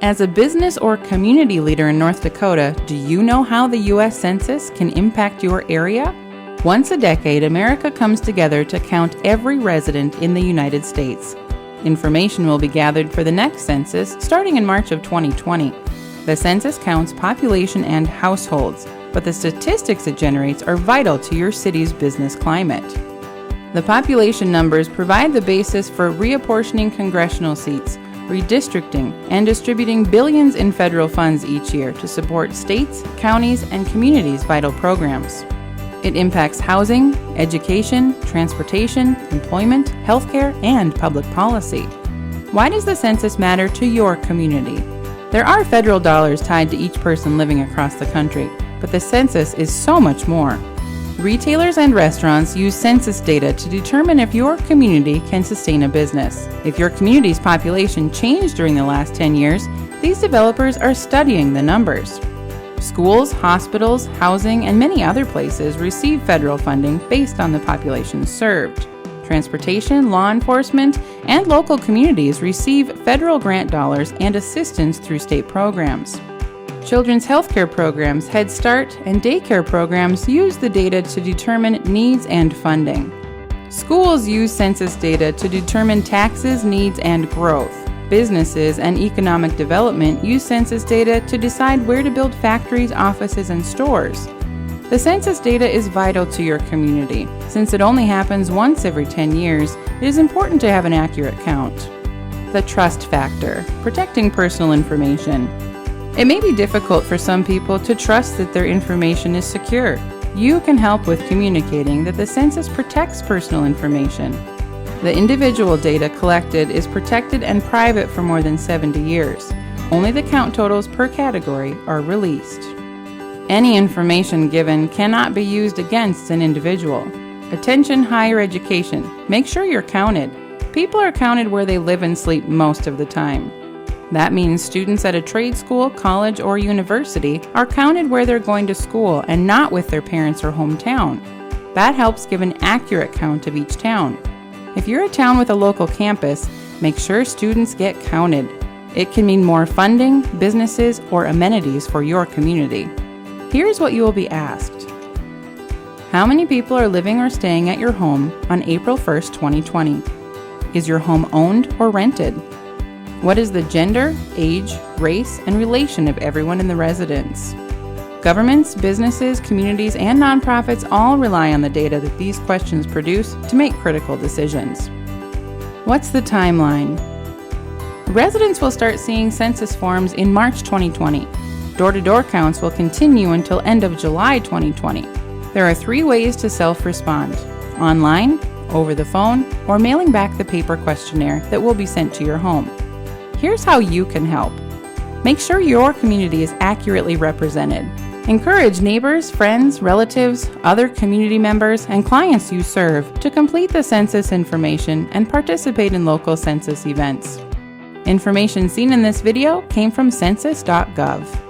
As a business or community leader in North Dakota, do you know how the U.S. Census can impact your area? Once a decade, America comes together to count every resident in the United States. Information will be gathered for the next census starting in March of 2020. The census counts population and households, but the statistics it generates are vital to your city's business climate. The population numbers provide the basis for reapportioning congressional seats, redistricting, and distributing billions in federal funds each year to support states, counties, and communities' vital programs. It impacts housing, education, transportation, employment, healthcare, and public policy. Why does the census matter to your community? There are federal dollars tied to each person living across the country, but the census is so much more. Retailers and restaurants use census data to determine if your community can sustain a business. If your community's population changed during the last 10 years, these developers are studying the numbers. Schools, hospitals, housing, and many other places receive federal funding based on the population served. Transportation, law enforcement, and local communities receive federal grant dollars and assistance through state programs. Children's healthcare programs, Head Start, and daycare programs use the data to determine needs and funding. Schools use census data to determine taxes, needs, and growth. Businesses and economic development use census data to decide where to build factories, offices, and stores. The census data is vital to your community. Since it only happens once every 10 years, it is important to have an accurate count. The trust factor, protecting personal information. It may be difficult for some people to trust that their information is secure. You can help with communicating that the census protects personal information. The individual data collected is protected and private for more than 70 years. Only the count totals per category are released. Any information given cannot be used against an individual. Attention higher education. Make sure you're counted. People are counted where they live and sleep most of the time. That means students at a trade school, college, or university are counted where they're going to school and not with their parents or hometown. That helps give an accurate count of each town. If you're a town with a local campus, make sure students get counted. It can mean more funding, businesses, or amenities for your community. Here's what you will be asked. How many people are living or staying at your home on April 1st, 2020? Is your home owned or rented? What is the gender, age, race, and relation of everyone in the residence? Governments, businesses, communities, and nonprofits all rely on the data that these questions produce to make critical decisions. What's the timeline? Residents will start seeing census forms in March 2020. Door-to-door counts will continue until end of July 2020. There are 3 ways to self-respond: online, over the phone, or mailing back the paper questionnaire that will be sent to your home. Here's how you can help. Make sure your community is accurately represented. Encourage neighbors, friends, relatives, other community members, and clients you serve to complete the census information and participate in local census events. Information seen in this video came from census.gov.